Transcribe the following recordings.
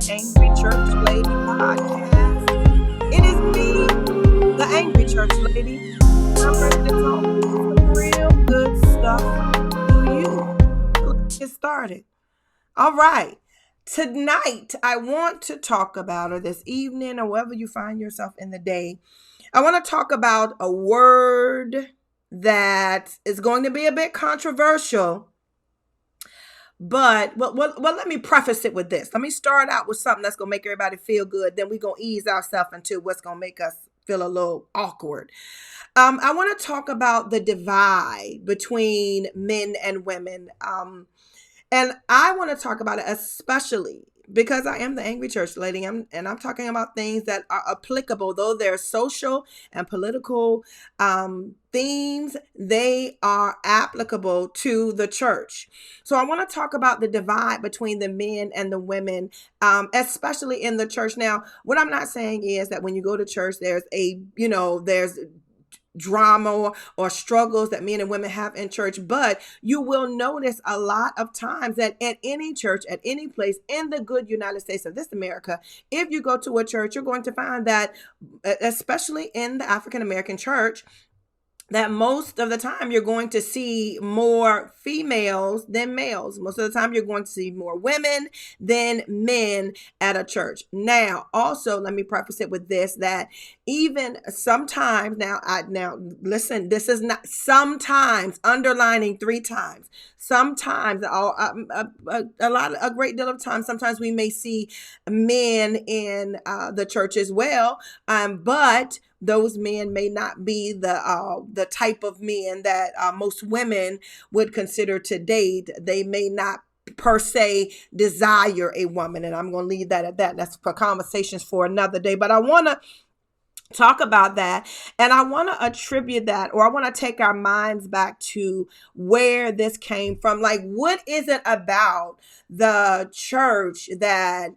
Angry Church Lady podcast. It is me, the Angry Church Lady. I'm ready to talk some real good stuff to you. Let's get started. All right. Tonight, I want to talk about, or this evening, or wherever you find yourself in the day, I want to talk about a word that is going to be a bit controversial. But let me preface it with this. Let me start out with something that's going to make everybody feel good. Then we're going to ease ourselves into what's going to make us feel a little awkward. I want to talk about the divide between men and women. And I want to talk about it especially because I am the Angry Church Lady, and I'm talking about things that are applicable, though they're social and political themes, they are applicable to the church. So I want to talk about the divide between the men and the women, especially in the church. Now, what I'm not saying is that when you go to church, there's drama or struggles that men and women have in church, but you will notice a lot of times that at any church, at any place in the good United States of this America, if you go to a church, you're going to find that, especially in the African American church, that most of the time you're going to see more females than males. Most of the time you're going to see more women than men at a church. Now, also, let me preface it with this, that even sometimes, now listen, this is not sometimes, underlining 3 times. Sometimes, a great deal of times, sometimes we may see men in the church as well, but those men may not be the type of men that most women would consider to date. They may not per se desire a woman, and I'm going to leave that at that. That's for conversations for another day. But I want to talk about that, and I want to attribute that, or I want to take our minds back to where this came from. Like, what is it about the church that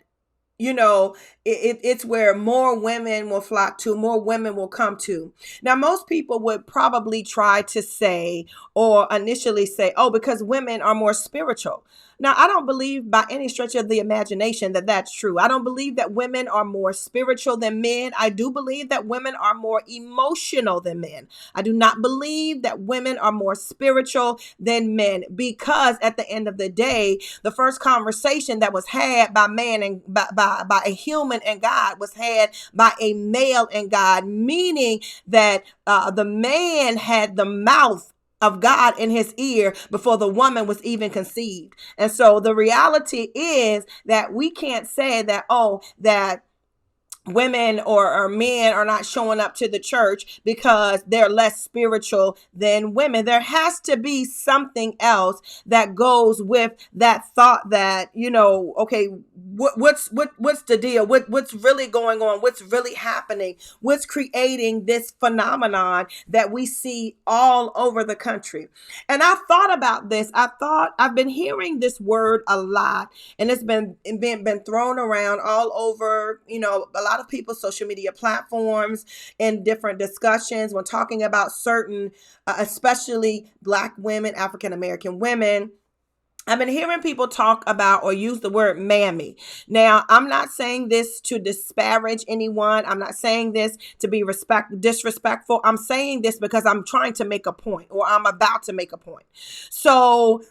it's where more women will flock to, more women will come to? Now, most people would probably try to say, or initially say, oh, because women are more spiritual. Now, I don't believe by any stretch of the imagination that that's true. I don't believe that women are more spiritual than men. I do believe that women are more emotional than men. I do not believe that women are more spiritual than men, because at the end of the day, the first conversation that was had by man and by a human and God was had by a male and God, meaning that the man had the mouth of God in his ear before the woman was even conceived. And so the reality is that we can't say that, that women or men are not showing up to the church because they're less spiritual than women. There has to be something else that goes with that thought that, okay, what's the deal? What's really going on? What's really happening? What's creating this phenomenon that we see all over the country? And I thought about this. I've been hearing this word a lot, and it's been thrown around all over, a lot of people's social media platforms in different discussions when talking about certain, especially Black women, African American women. I've been hearing people talk about or use the word mammy. Now, I'm not saying this to disparage anyone. I'm not saying this to be disrespectful. I'm saying this because I'm trying to make a point, or I'm about to make a point. So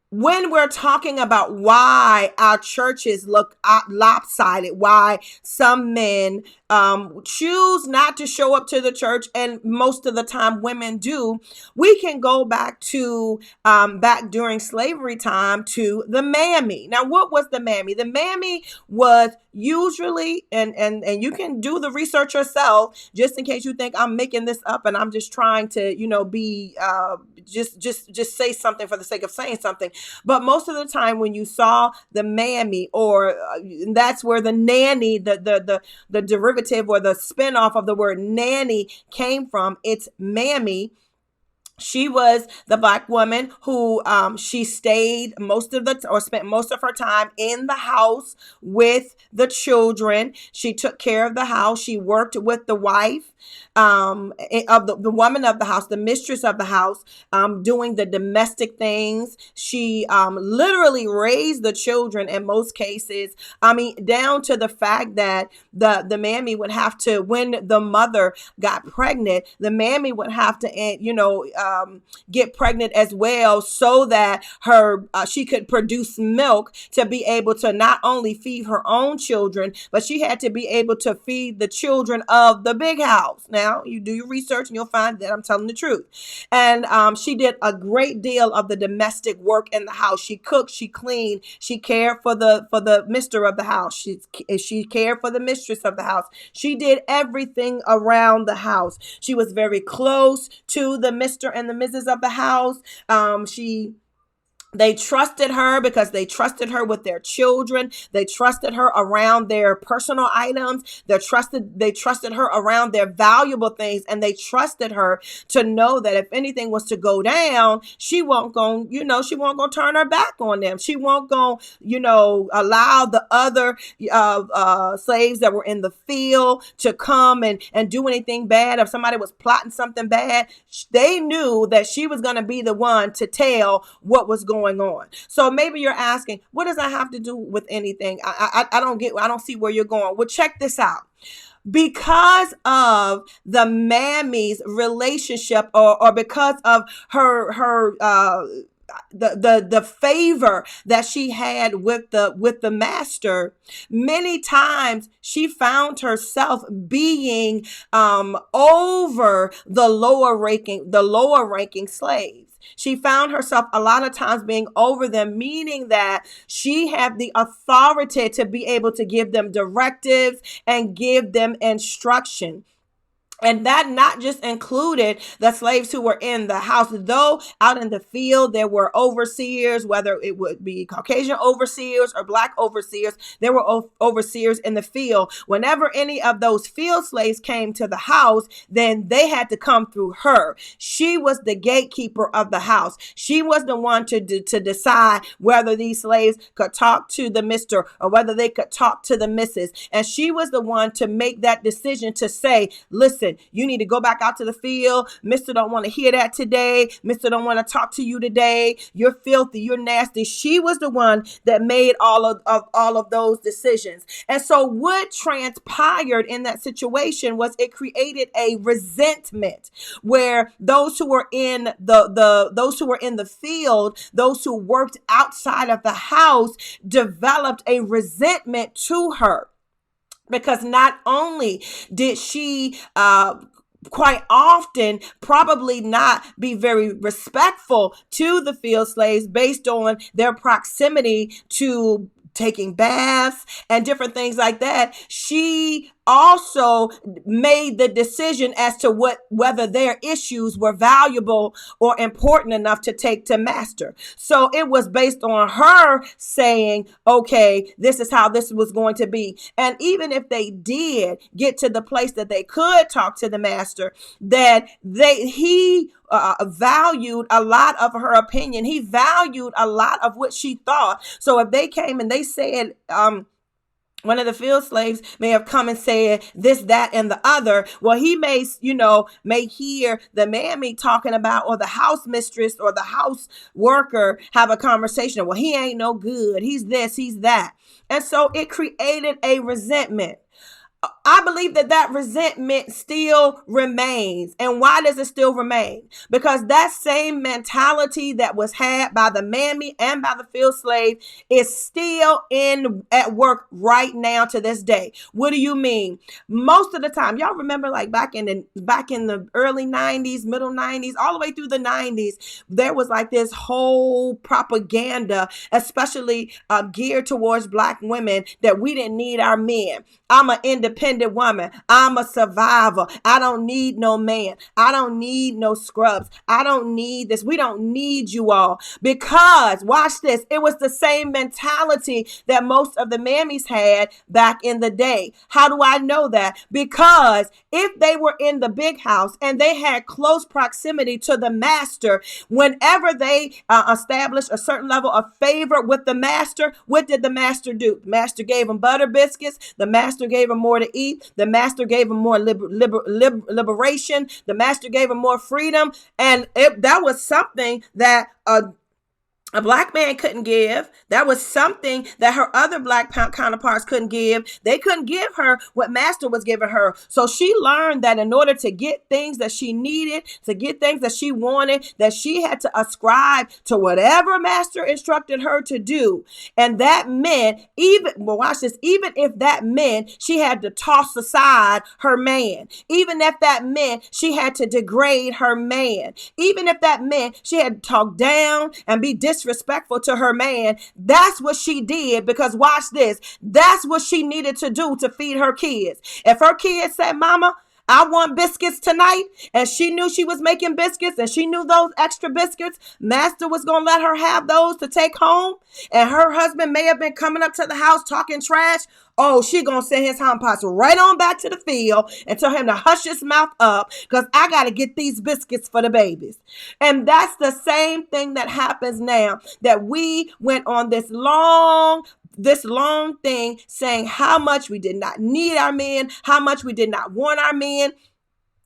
when we're talking about why our churches look lopsided, why some men choose not to show up to the church, and most of the time women do, we can go back to back during slavery time to the mammy. Now, what was the mammy? The mammy was usually, and you can do the research yourself, just in case you think I'm making this up and I'm just trying to, be just say something for the sake of saying something. But most of the time when you saw the mammy, or that's where the nanny, the derivative or the spinoff of the word nanny came from. It's mammy. She was the black woman who she stayed or spent most of her time in the house with the children. She took care of the house. She worked with the wife of the woman of the house, the mistress of the house, doing the domestic things. She literally raised the children in most cases. I mean, down to the fact that the mammy would have to, when the mother got pregnant, the mammy would have to, get pregnant as well, so that she could produce milk to be able to not only feed her own children, but she had to be able to feed the children of the big house. Now, you do your research and you'll find that I'm telling the truth. And she did a great deal of the domestic work in the house. She cooked, she cleaned, she cared for the mister of the house. She cared for the mistress of the house. She did everything around the house. She was very close to the Mr. and the Mrs. of the house. They trusted her because they trusted her with their children. They trusted her around their personal items. They trusted her around their valuable things, and they trusted her to know that if anything was to go down, she won't go turn her back on them. She won't go, allow the other slaves that were in the field to come and do anything bad. If somebody was plotting something bad, they knew that she was going to be the one to tell what was going on. So maybe you're asking, what does that have to do with anything? I don't see where you're going. Well, check this out. Because of the Mammy's relationship, or because of her the favor that she had with the master, many times she found herself being over the lower ranking slaves. She found herself a lot of times being over them, meaning that she had the authority to be able to give them directives and give them instruction. And that not just included the slaves who were in the house, though out in the field there were overseers, whether it would be Caucasian overseers or black overseers. There were overseers in the field. Whenever any of those field slaves came to the house, then they had to come through her. She was the gatekeeper of the house. She was the one to decide whether these slaves could talk to the mister or whether they could talk to the missus. And she was the one to make that decision to say, listen, you need to go back out to the field. Mister don't want to hear that today. Mister don't want to talk to you today. You're filthy. You're nasty. She was the one that made all of those decisions. And so what transpired in that situation was it created a resentment where those who were in the field, those who worked outside of the house, developed a resentment to her. Because not only did she quite often probably not be very respectful to the field slaves based on their proximity to taking baths and different things like that, she also made the decision as to whether their issues were valuable or important enough to take to master. So it was based on her saying, okay, this is how this was going to be. And even if they did get to the place that they could talk to the master, that he valued a lot of her opinion. He valued a lot of what she thought. So if they came and they said, one of the field slaves may have come and said this, that, and the other. Well, he may hear the mammy talking about, or the house mistress or the house worker have a conversation. Well, he ain't no good. He's this, he's that. And so it created a resentment. I believe that resentment still remains. And why does it still remain? Because that same mentality that was had by the mammy and by the field slave is still at work right now to this day. What do you mean? Most of the time, y'all remember, like back in the early 90s, middle 90s, all the way through the 90s, there was like this whole propaganda, especially geared towards black women, that we didn't need our men. I'm an independent independent woman. I'm a survivor. I don't need no man. I don't need no scrubs. I don't need this. We don't need you all. Because, watch this, it was the same mentality that most of the mammies had back in the day. How do I know that? Because if they were in the big house and they had close proximity to the master, whenever they established a certain level of favor with the master, what did the master do? The master gave them butter biscuits. The master gave them more to eat. The master gave them more liberation. The master gave them more freedom. And that was something that a black man couldn't give. That was something that her other black counterparts couldn't give. They couldn't give her what master was giving her. So she learned that in order to get things that she needed, to get things that she wanted, that she had to ascribe to whatever master instructed her to do. And that meant, watch this, even if that meant she had to toss aside her man, even if that meant she had to degrade her man, even if that meant she had to talk down and be disrespectful to her man, that's what she did. Because watch this, that's what she needed to do to feed her kids. If her kids said, "Mama, I want biscuits tonight," and she knew she was making biscuits and she knew those extra biscuits, master was going to let her have those to take home, and her husband may have been coming up to the house talking trash, oh, she going to send his home pots right on back to the field and tell him to hush his mouth up because I got to get these biscuits for the babies. And that's the same thing that happens now, that we went on this long thing saying how much we did not need our men, how much we did not want our men.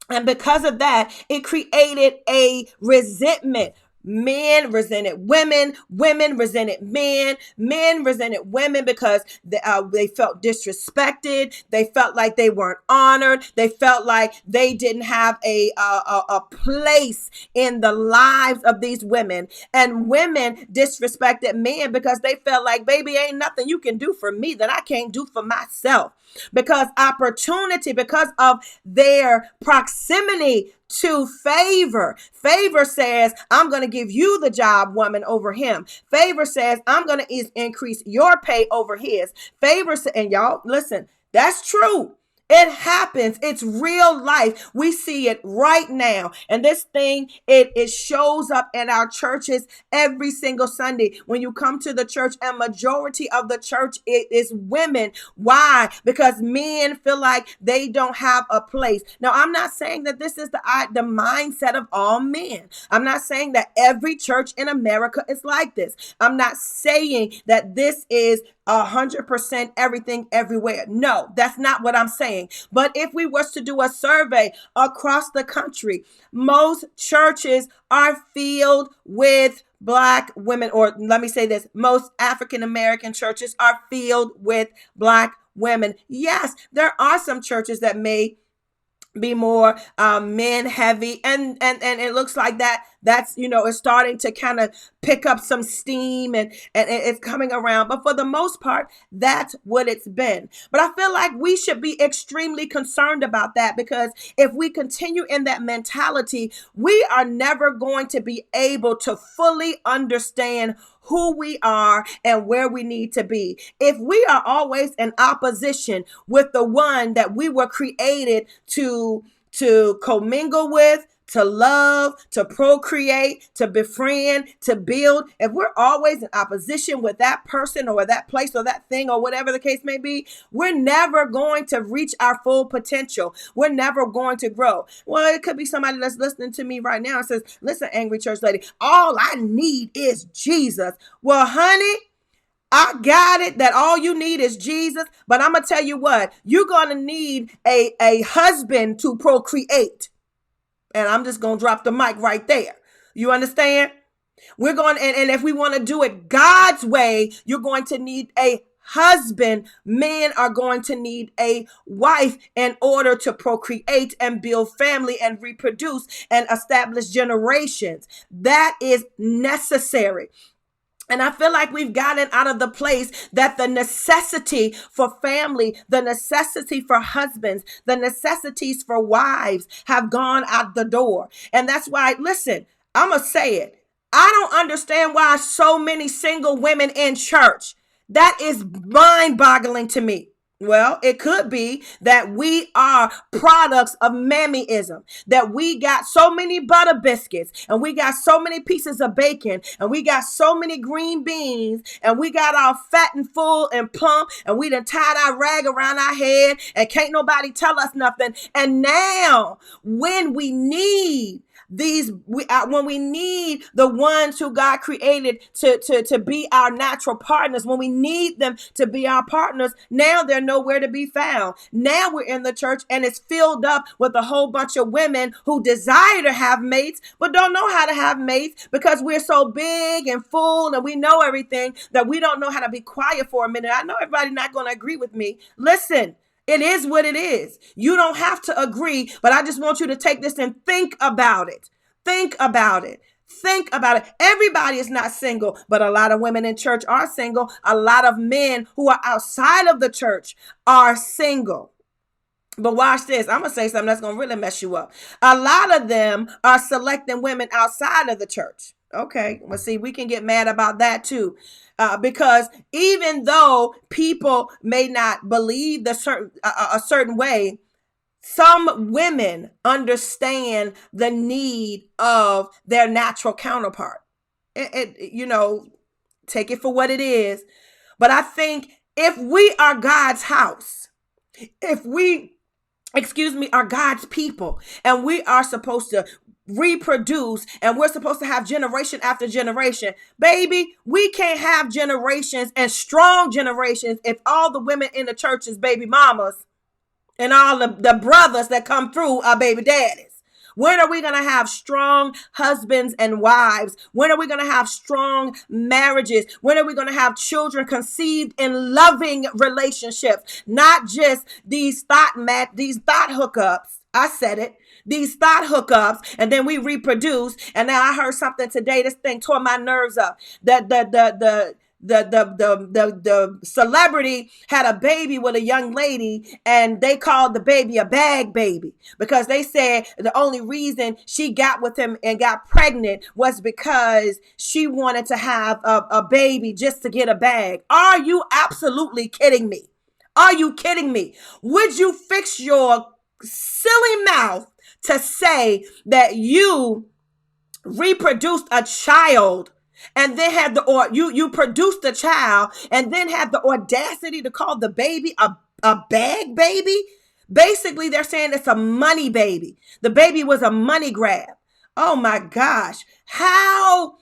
And because of that, it created a resentment. Men resented women, women resented men, men resented women because they felt disrespected. They felt like they weren't honored. They felt like they didn't have a place in the lives of these women. And women disrespected men because they felt like, baby, ain't nothing you can do for me that I can't do for myself. Because of their proximity to favor. Favor says, I'm going to give you the job, woman, over him. Favor says, I'm going to increase your pay over his. Favor and y'all, listen, that's true. It happens. It's real life. We see it right now. And this thing, it shows up in our churches every single Sunday. When you come to the church, a majority of the church, it is women. Why? Because men feel like they don't have a place. Now, I'm not saying that this is the mindset of all men. I'm not saying that every church in America is like this. I'm not saying that this is 100% everything everywhere. No, that's not what I'm saying. But if we was to do a survey across the country, most churches are filled with Black women, or let me say this, most African American churches are filled with Black women. Yes, there are some churches that may be more men heavy, and it looks like that's it's starting to kind of pick up some steam, and it's coming around. But for the most part, that's what it's been. But I feel like we should be extremely concerned about that, because if we continue in that mentality, we are never going to be able to fully understand who we are and where we need to be. If we are always in opposition with the one that we were created to commingle with, to love, to procreate, to befriend, to build, if we're always in opposition with that person or that place or that thing or whatever the case may be, we're never going to reach our full potential. We're never going to grow. Well, it could be somebody that's listening to me right now and says, listen, angry church lady, all I need is Jesus. Well, honey, I got it that all you need is Jesus, but I'm going to tell you what, you're going to need a husband to procreate. And I'm just going to drop the mic right there. You understand? We're going, and if we want to do it God's way, you're going to need a husband. Men are going to need a wife in order to procreate and build family and reproduce and establish generations. That is necessary. And I feel like we've gotten out of the place that the necessity for family, the necessity for husbands, the necessities for wives have gone out the door. And that's why, listen, I'm going to say it. I don't understand why so many single women in church. That is mind-boggling to me. Well, it could be that we are products of mammyism, that we got so many butter biscuits and we got so many pieces of bacon and we got so many green beans and we got all fat and full and plump and we done tied our rag around our head and can't nobody tell us nothing. And now when we need when we need the ones who God created to be our natural partners, when we need them to be our partners, now they're nowhere to be found. Now we're in the church and it's filled up with a whole bunch of women who desire to have mates but don't know how to have mates because we're so big and full and we know everything that we don't know how to be quiet for a minute. I know everybody's not going to agree with me. Listen. It is what it is. You don't have to agree, but I just want you to take this and think about it. Think about it. Think about it. Everybody is not single, but a lot of women in church are single. A lot of men who are outside of the church are single. But watch this. I'm going to say something that's going to really mess you up. A lot of them are selecting women outside of the church. Okay. Well, see, we can get mad about that too. Because even though people may not believe a certain way, some women understand the need of their natural counterpart. Take it for what it is. But I think if we are God's house, if we are God's people, and we are supposed to reproduce and we're supposed to have generation after generation, baby, we can't have generations and strong generations if all the women in the church is baby mamas and all the brothers that come through are baby daddies. When are we going to have strong husbands and wives? When are we going to have strong marriages? When are we going to have children conceived in loving relationships? Not just these thought hookups. I said it. These thought hookups, and then we reproduce. And now I heard something today. This thing tore my nerves up. The celebrity had a baby with a young lady, and they called the baby a bag baby because they said the only reason she got with him and got pregnant was because she wanted to have a baby just to get a bag. Are you absolutely kidding me? Are you kidding me? Would you fix your silly mouth to say that you reproduced a child and then had you produced a child and then had the audacity to call the baby a bag baby? Basically, they're saying it's a money baby. The baby was a money grab. Oh my gosh. How?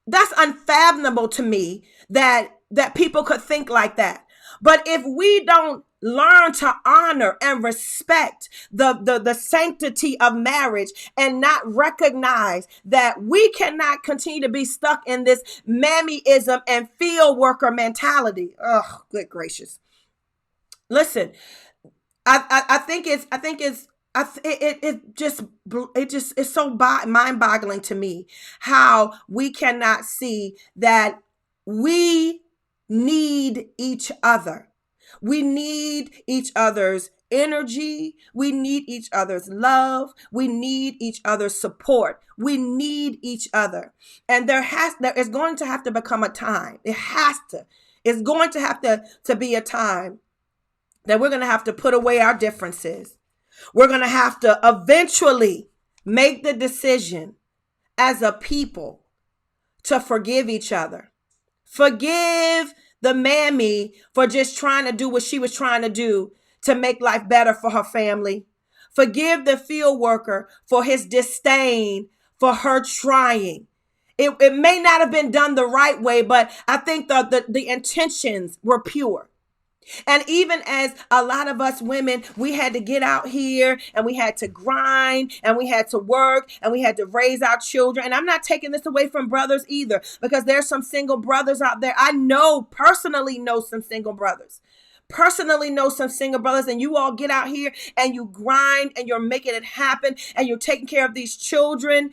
That's unfathomable to me that people could think like that. But if we don't learn to honor and respect the sanctity of marriage and not recognize that we cannot continue to be stuck in this mammyism and field worker mentality. Oh, good gracious. Listen, I think it's so mind-boggling to me how we cannot see that we need each other. We need each other's energy. We need each other's love. We need each other's support. We need each other. And there is going to have to become a time. It's going to have to be a time that we're going to have to put away our differences. We're going to have to eventually make the decision as a people to forgive each other. Forgive the mammy for just trying to do what she was trying to do to make life better for her family. Forgive the field worker for his disdain for her trying. It may not have been done the right way, but I think the intentions were pure. And even as a lot of us women, we had to get out here and we had to grind and we had to work and we had to raise our children. And I'm not taking this away from brothers either, because there's some single brothers out there. I personally know some single brothers. And you all get out here and you grind and you're making it happen and you're taking care of these children.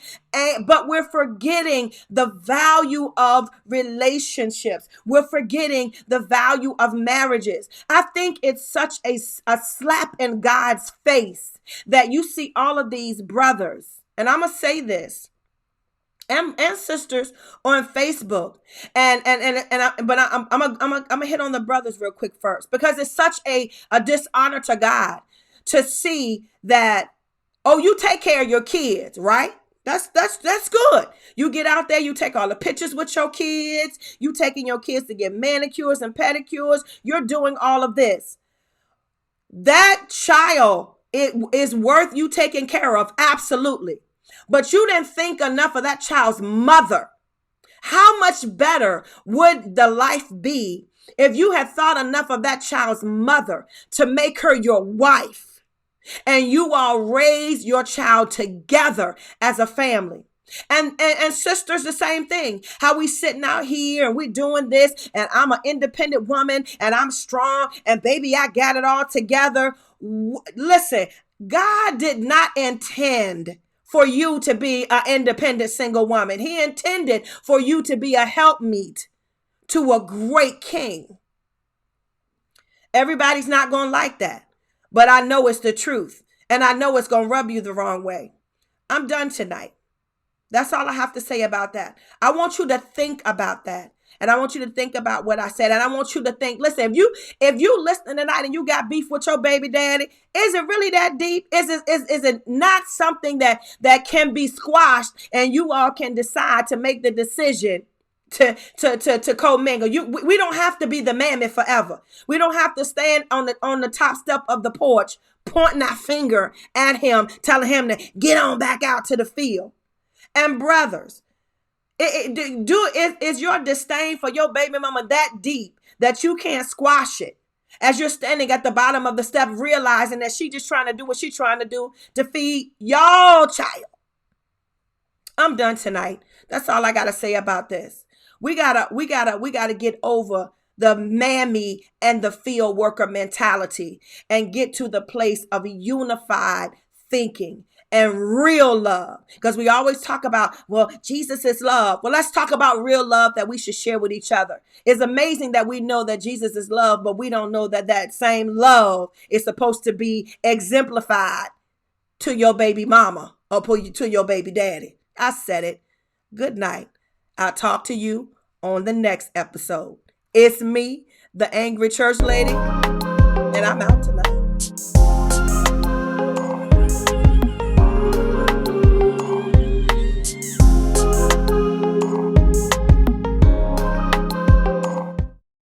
But we're forgetting the value of relationships. We're forgetting the value of marriages. I think it's such a slap in God's face that you see all of these brothers. And I'm going to say this. and sisters on Facebook. I'm gonna hit on the brothers real quick first, because it's such a dishonor to God to see that, oh, you take care of your kids, right? That's good. You get out there, you take all the pictures with your kids, you taking your kids to get manicures and pedicures, you're doing all of this. That child, it is worth you taking care of, absolutely. But you didn't think enough of that child's mother. How much better would the life be if you had thought enough of that child's mother to make her your wife, and you all raise your child together as a family? And sisters, the same thing. How we sitting out here and we doing this, and I'm an independent woman and I'm strong, and baby, I got it all together. Listen, God did not intend for you to be an independent single woman. He intended for you to be a helpmeet to a great king. Everybody's not going to like that, but I know it's the truth, and I know it's going to rub you the wrong way. I'm done tonight. That's all I have to say about that. I want you to think about that. And I want you to think about what I said. And I want you to think, listen, if you listening tonight and you got beef with your baby daddy, is it really that deep? Is it not something that can be squashed, and you all can decide to make the decision to commingle? We don't have to be the mammy forever. We don't have to stand on the top step of the porch, pointing our finger at him, telling him to get on back out to the field. And brothers, is your disdain for your baby mama that deep that you can't squash it as you're standing at the bottom of the step, realizing that she just trying to do what she's trying to do to feed y'all child? I'm done tonight. That's all I gotta say about this. We gotta get over the mammy and the field worker mentality and get to the place of unified thinking and real love. Because we always talk about, well, Jesus is love. Well, let's talk about real love that we should share with each other. It's amazing that we know that Jesus is love, but we don't know that that same love is supposed to be exemplified to your baby mama or to your baby daddy. I said it. Good night. I'll talk to you on the next episode. It's me, the angry church lady, and I'm out tonight.